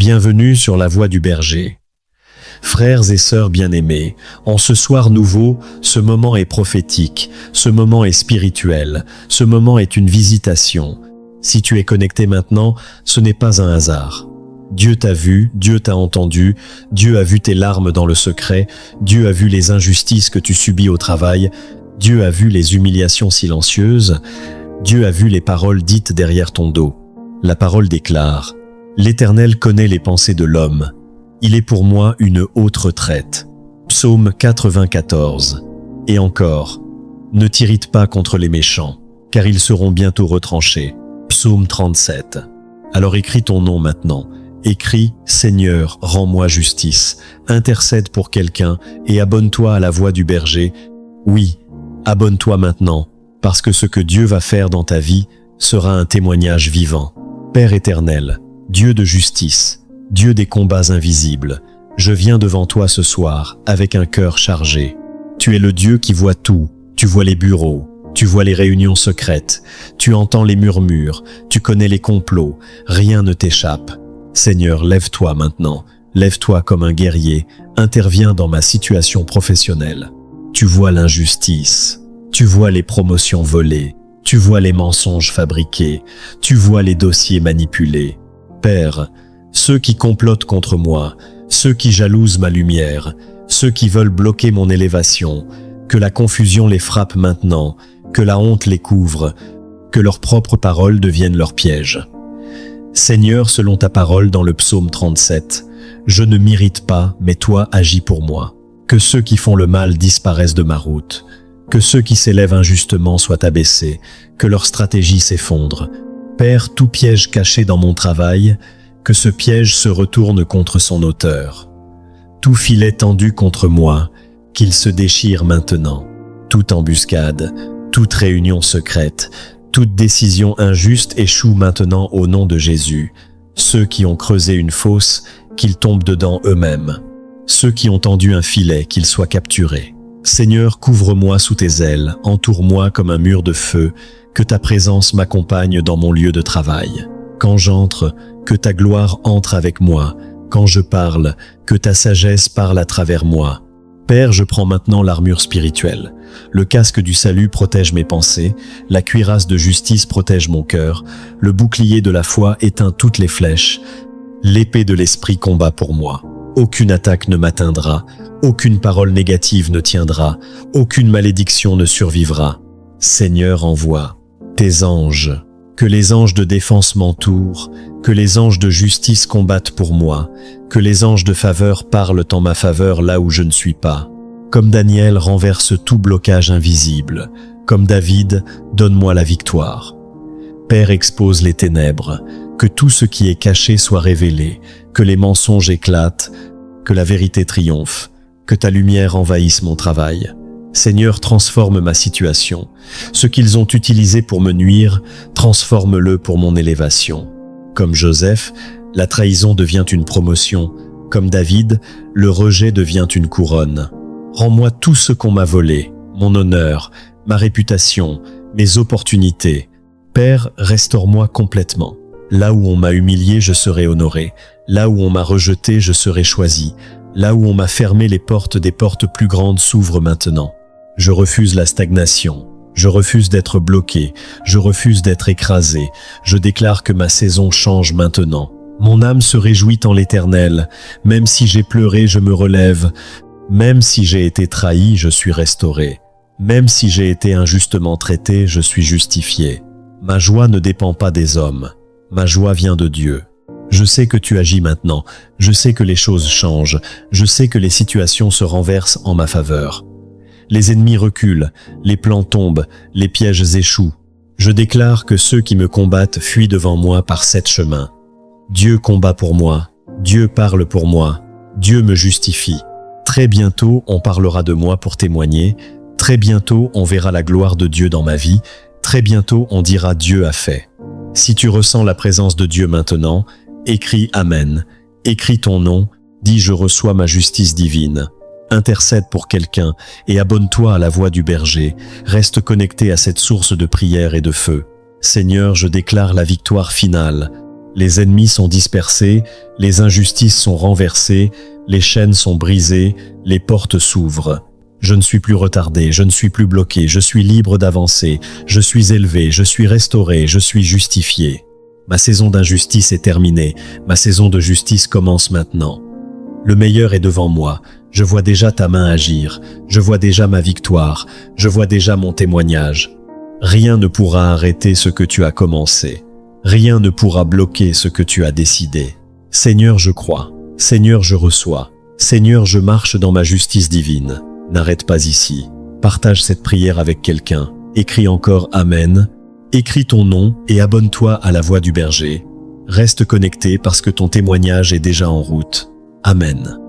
Bienvenue sur la voie du berger. Frères et sœurs bien-aimés, en ce soir nouveau, ce moment est prophétique, ce moment est spirituel, ce moment est une visitation. Si tu es connecté maintenant, ce n'est pas un hasard. Dieu t'a vu, Dieu t'a entendu, Dieu a vu tes larmes dans le secret, Dieu a vu les injustices que tu subis au travail, Dieu a vu les humiliations silencieuses, Dieu a vu les paroles dites derrière ton dos. La parole déclare: L'Éternel connaît les pensées de l'homme. Il est pour moi une haute retraite. Psaume 94. Et encore, ne t'irrite pas contre les méchants, car ils seront bientôt retranchés. Psaume 37. Alors écris ton nom maintenant. Écris: Seigneur, rends-moi justice. Intercède pour quelqu'un et abonne-toi à la voix du berger. Oui, abonne-toi maintenant, parce que ce que Dieu va faire dans ta vie sera un témoignage vivant. Père éternel, Dieu de justice, Dieu des combats invisibles, je viens devant toi ce soir avec un cœur chargé. Tu es le Dieu qui voit tout, tu vois les bureaux, tu vois les réunions secrètes, tu entends les murmures, tu connais les complots, rien ne t'échappe. Seigneur, lève-toi maintenant, lève-toi comme un guerrier, interviens dans ma situation professionnelle. Tu vois l'injustice, tu vois les promotions volées, tu vois les mensonges fabriqués, tu vois les dossiers manipulés. Père, ceux qui complotent contre moi, ceux qui jalousent ma lumière, ceux qui veulent bloquer mon élévation, que la confusion les frappe maintenant, que la honte les couvre, que leurs propres paroles deviennent leur piège. Seigneur, selon ta parole dans le psaume 37, je ne m'irrite pas, mais toi agis pour moi. Que ceux qui font le mal disparaissent de ma route, que ceux qui s'élèvent injustement soient abaissés, que leur stratégie s'effondre. Père, tout piège caché dans mon travail, que ce piège se retourne contre son auteur. Tout filet tendu contre moi, qu'il se déchire maintenant. Toute embuscade, toute réunion secrète, toute décision injuste échoue maintenant au nom de Jésus. Ceux qui ont creusé une fosse, qu'ils tombent dedans eux-mêmes. Ceux qui ont tendu un filet, qu'ils soient capturés. Seigneur, couvre-moi sous tes ailes, entoure-moi comme un mur de feu, que ta présence m'accompagne dans mon lieu de travail. Quand j'entre, que ta gloire entre avec moi. Quand je parle, que ta sagesse parle à travers moi. Père, je prends maintenant l'armure spirituelle. Le casque du salut protège mes pensées, la cuirasse de justice protège mon cœur, le bouclier de la foi éteint toutes les flèches, l'épée de l'esprit combat pour moi. Aucune attaque ne m'atteindra, aucune parole négative ne tiendra, aucune malédiction ne survivra. Seigneur, envoie tes anges, que les anges de défense m'entourent, que les anges de justice combattent pour moi, que les anges de faveur parlent en ma faveur là où je ne suis pas. Comme Daniel, renverse tout blocage invisible. Comme David, donne-moi la victoire. Père, expose les ténèbres, que tout ce qui est caché soit révélé, que les mensonges éclatent, que la vérité triomphe, que ta lumière envahisse mon travail. Seigneur, transforme ma situation. Ce qu'ils ont utilisé pour me nuire, transforme-le pour mon élévation. Comme Joseph, la trahison devient une promotion. Comme David, le rejet devient une couronne. Rends-moi tout ce qu'on m'a volé, mon honneur, ma réputation, mes opportunités. Père, restaure-moi complètement. Là où on m'a humilié, je serai honoré. Là où on m'a rejeté, je serai choisi. Là où on m'a fermé les portes, des portes plus grandes s'ouvrent maintenant. Je refuse la stagnation. Je refuse d'être bloqué. Je refuse d'être écrasé. Je déclare que ma saison change maintenant. Mon âme se réjouit en l'Éternel. Même si j'ai pleuré, je me relève. Même si j'ai été trahi, je suis restauré. Même si j'ai été injustement traité, je suis justifié. Ma joie ne dépend pas des hommes. Ma joie vient de Dieu. Je sais que tu agis maintenant. Je sais que les choses changent. Je sais que les situations se renversent en ma faveur. Les ennemis reculent, les plans tombent, les pièges échouent. Je déclare que ceux qui me combattent fuient devant moi par 7 chemins. Dieu combat pour moi, Dieu parle pour moi, Dieu me justifie. Très bientôt, on parlera de moi pour témoigner. Très bientôt, on verra la gloire de Dieu dans ma vie. Très bientôt, on dira Dieu a fait. Si tu ressens la présence de Dieu maintenant, écris Amen. Écris ton nom, dis je reçois ma justice divine. Intercède pour quelqu'un et abonne-toi à la voix du berger. Reste connecté à cette source de prière et de feu. Seigneur, je déclare la victoire finale. Les ennemis sont dispersés, les injustices sont renversées, les chaînes sont brisées, les portes s'ouvrent. Je ne suis plus retardé, je ne suis plus bloqué, je suis libre d'avancer, je suis élevé, je suis restauré, je suis justifié. Ma saison d'injustice est terminée, ma saison de justice commence maintenant. Le meilleur est devant moi, je vois déjà ta main agir, je vois déjà ma victoire, je vois déjà mon témoignage. Rien ne pourra arrêter ce que tu as commencé, rien ne pourra bloquer ce que tu as décidé. Seigneur, je crois, Seigneur, je reçois, Seigneur, je marche dans ma justice divine. N'arrête pas ici, partage cette prière avec quelqu'un, écris encore Amen, écris ton nom et abonne-toi à la Voix du Berger. Reste connecté parce que ton témoignage est déjà en route. Amen.